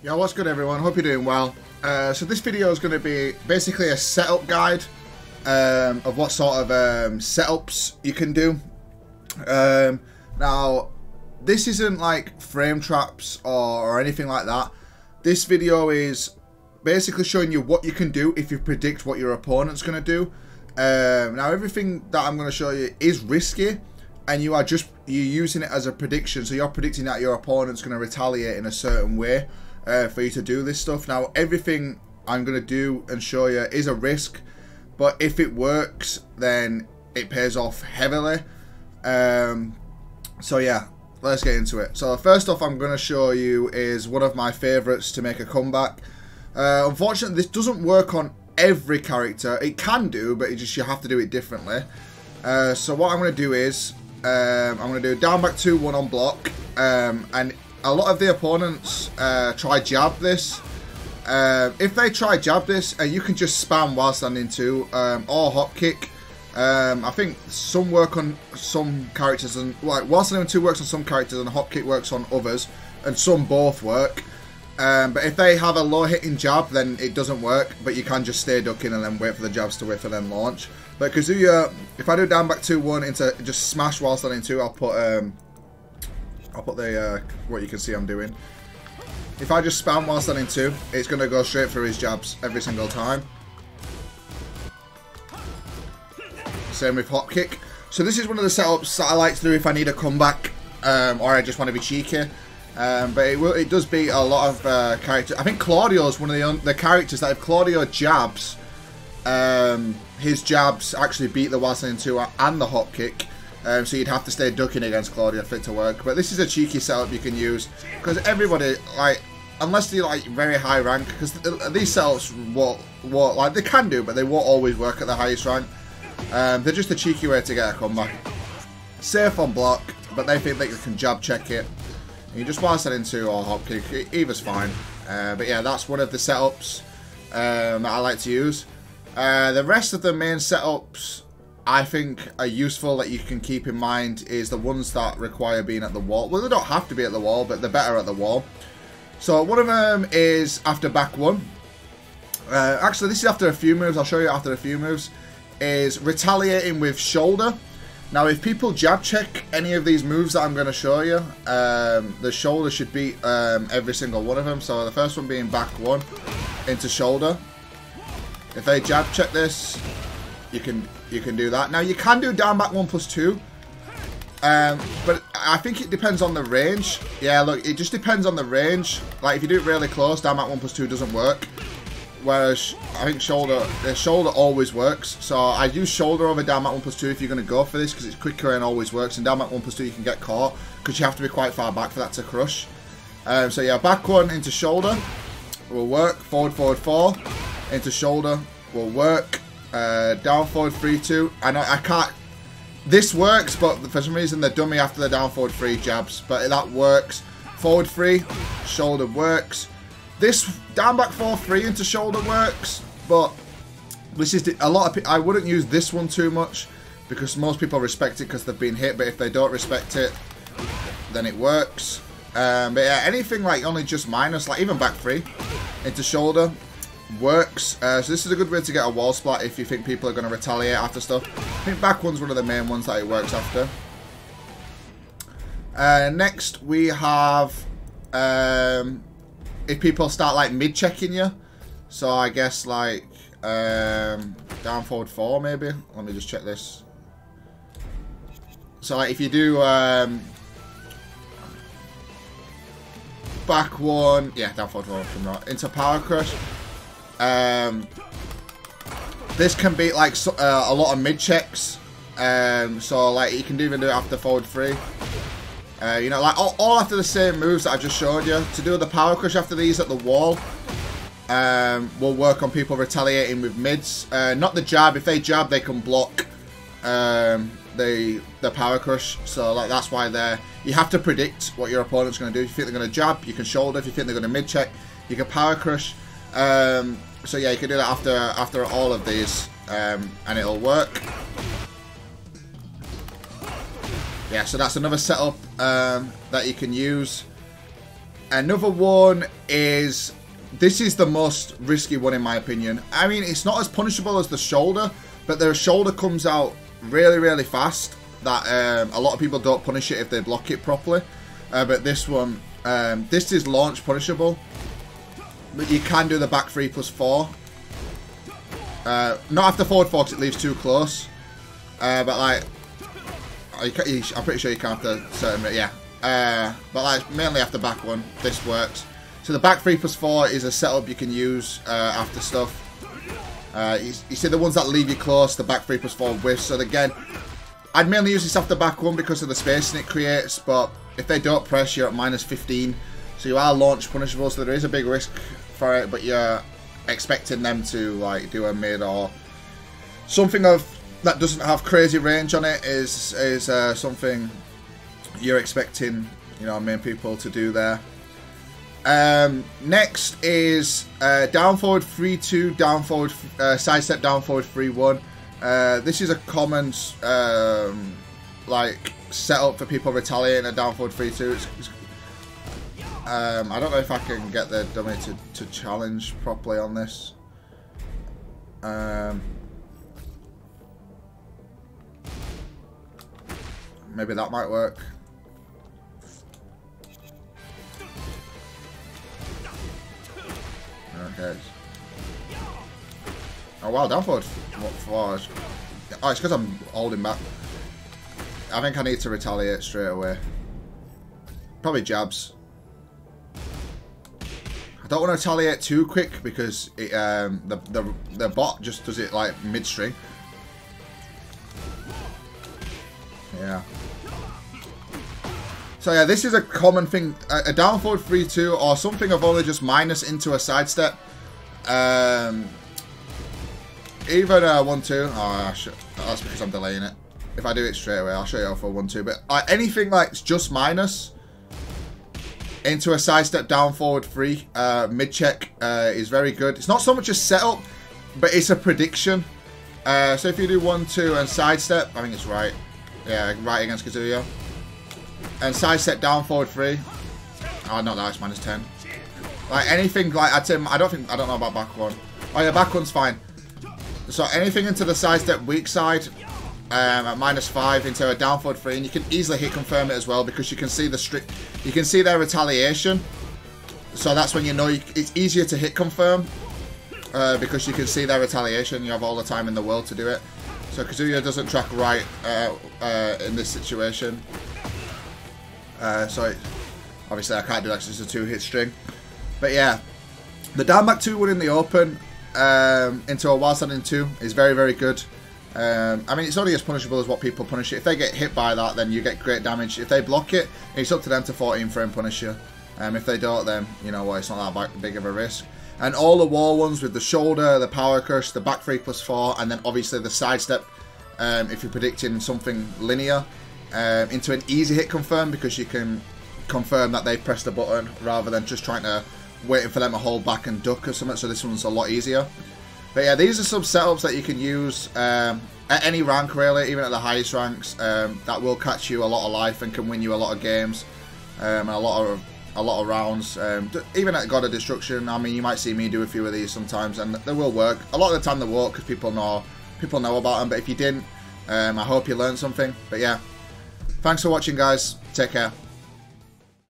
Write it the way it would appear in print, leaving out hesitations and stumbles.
Yo, what's good everyone? Hope you're doing well. So this video is going to be basically a setup guide of what sort of setups you can do. Now, this isn't like frame traps or anything like that. This video is basically showing you what you can do if you predict what your opponent's going to do. Now, everything that I'm going to show you is risky, and you're using it as a prediction. So you're predicting that your opponent's going to retaliate in a certain way for you to do this stuff. Now, everything I'm going to do and show you is a risk, but if it works, then it pays off heavily. So yeah, let's get into it. So first off, I'm going to show you is one of my favorites to make a comeback. Unfortunately, this doesn't work on every character. It can do, but you have to do it differently. So what I'm going to do is I'm going to do down back 2-1 on block, and a lot of the opponents try jab this. If they try jab this, you can just spam while standing 2 or hop kick. I think some work on some characters, and like while standing 2 works on some characters and hop kick works on others, and some both work. But if they have a low hitting jab, then it doesn't work, but you can just stay ducking and then wait for the jabs to whiff and then launch. But Kazuya, if I do down back 2-1 into just smash while standing 2, I'll put the what you can see I'm doing. If I just spam while standing 2, it's going to go straight through his jabs every single time. Same with hop kick. So this is one of the setups that I like to do if I need a comeback, or I just want to be cheeky. But it does beat a lot of characters. I think Claudio is one of the characters that if Claudio jabs, his jabs actually beat the while standing 2 and the hop kick. So you'd have to stay ducking against Claudio for it to work. But this is a cheeky setup you can use, because everybody, like, unless they're like very high rank, because these setups won't, like, they can do, but they won't always work at the highest rank. They're just a cheeky way to get a comeback. Safe on block, but they think that you can jab check it. You just while standing 2 or hop kick, either's fine. But yeah, that's one of the setups that I like to use. The rest of the main setups I think are useful that you can keep in mind is the ones that require being at the wall. Well, they don't have to be at the wall, but they're better at the wall. So one of them is after back 1. Actually, this is after a few moves. I'll show you after a few moves. Is retaliating with shoulder. Now, if people jab check any of these moves that I'm going to show you, the shoulder should beat every single one of them. So the first one being back 1 into shoulder. If they jab check this, you can do that. Now, you can do down back 1+2, but I think it depends on the range. Yeah, look, it just depends on the range. Like, if you do it really close, down back 1+2 doesn't work. Whereas I think the shoulder always works. So I use shoulder over down back 1+2 if you're going to go for this, because it's quicker and always works. And down back 1+2 you can get caught, because you have to be quite far back for that to crush. So yeah, back 1 into shoulder will work. Forward 4 into shoulder will work. Down forward 3-2. I can't. This works, but for some reason they dummy after the down forward 3 jabs. But that works. Forward 3, shoulder works. This down back 4-3 into shoulder works, but this is a lot of. I wouldn't use this one too much, because most people respect it because they've been hit. But if they don't respect it, then it works. But yeah, anything like only just minus, like even back 3 into shoulder, works. So this is a good way to get a wall splat if you think people are going to retaliate after stuff. I think back 1's one of the main ones that it works after. Next we have if people start like mid checking you. So I guess like down forward 4 maybe. Let me just check this. So like if you do back 1, yeah, down forward 4 into power crush. This can be like a lot of mid checks. So like you can even do it after forward 3. You know, like all after the same moves that I just showed you. To do the power crush after these at the wall will work on people retaliating with mids. Not the jab. If they jab, they can block the power crush. So like that's why you have to predict what your opponent's going to do. If you think they're going to jab, you can shoulder. If you think they're going to mid check, you can power crush. So yeah, you can do that after all of these, and it'll work. Yeah, so that's another setup that you can use. Another one is, this is the most risky one in my opinion. I mean, it's not as punishable as the shoulder, but the shoulder comes out really, really fast. That a lot of people don't punish it if they block it properly. But this one, this is launch punishable. But you can do the back 3+4. Not after forward 4 because it leaves too close. But like, I'm pretty sure you can after certain, yeah. But like, mainly after back 1, this works. So the back 3+4 is a setup you can use after stuff. You see the ones that leave you close, the back 3+4 whiffs. So again, I'd mainly use this after back 1 because of the spacing it creates. But if they don't press, you're at -15. So you are launch punishable. So there is a big risk for it, but you're expecting them to like do a mid or something of that doesn't have crazy range on it is something you're expecting, you know, main people to do there. Next is down forward 3-2, down forward side step down forward 3-1. This is a common like setup for people retaliating a down forward 3-2. I don't know if I can get the dummy to challenge properly on this. Maybe that might work. Okay. Oh wow, down forward. What for? Oh, it's because I'm holding back. I think I need to retaliate straight away. Probably jabs. I don't want to retaliate too quick because it, the bot just does it like midstream. Yeah. So yeah, this is a common thing. A down forward 3-2 or something of only just minus into a sidestep. Even a 1-2. Oh, that's because I'm delaying it. If I do it straight away, I'll show you how for a 1-2. But anything like just minus into a sidestep down forward 3 mid check is very good. It's not so much a setup, but it's a prediction. So if you do 1-2 and sidestep, I think it's right. Yeah, right against Kazuya. And sidestep down forward 3. Oh, not that, it's -10. Like anything, like I'd say, I don't know about back 1. Oh yeah, back 1's fine. So anything into the sidestep weak side at -5 into a down forward 3, and you can easily hit confirm it as well because you can see you can see their retaliation. So that's when you know it's easier to hit confirm because you can see their retaliation. You have all the time in the world to do it. So Kazuya doesn't track right in this situation. So obviously I can't do that because it's a 2-hit string. But yeah, the down back 2-1 in the open into a wild standing 2 is very, very good. I mean, it's only as punishable as what people punish it. If they get hit by that, then you get great damage. If they block it, it's up to them to 14 frame punish you. If they don't, then you know what, it's not that big of a risk. And all the wall ones with the shoulder, the power crush, the back 3+4, and then obviously the sidestep. If you're predicting something linear, into an easy hit confirm because you can confirm that they pressed the button rather than just trying to waiting for them to hold back and duck or something. So this one's a lot easier. But yeah, these are some setups that you can use at any rank really, even at the highest ranks. That will catch you a lot of life and can win you a lot of games, and a lot of rounds. Even at God of Destruction, I mean, you might see me do a few of these sometimes, and they will work. A lot of the time they won't because people know about them. But if you didn't, I hope you learned something. But yeah, thanks for watching, guys. Take care.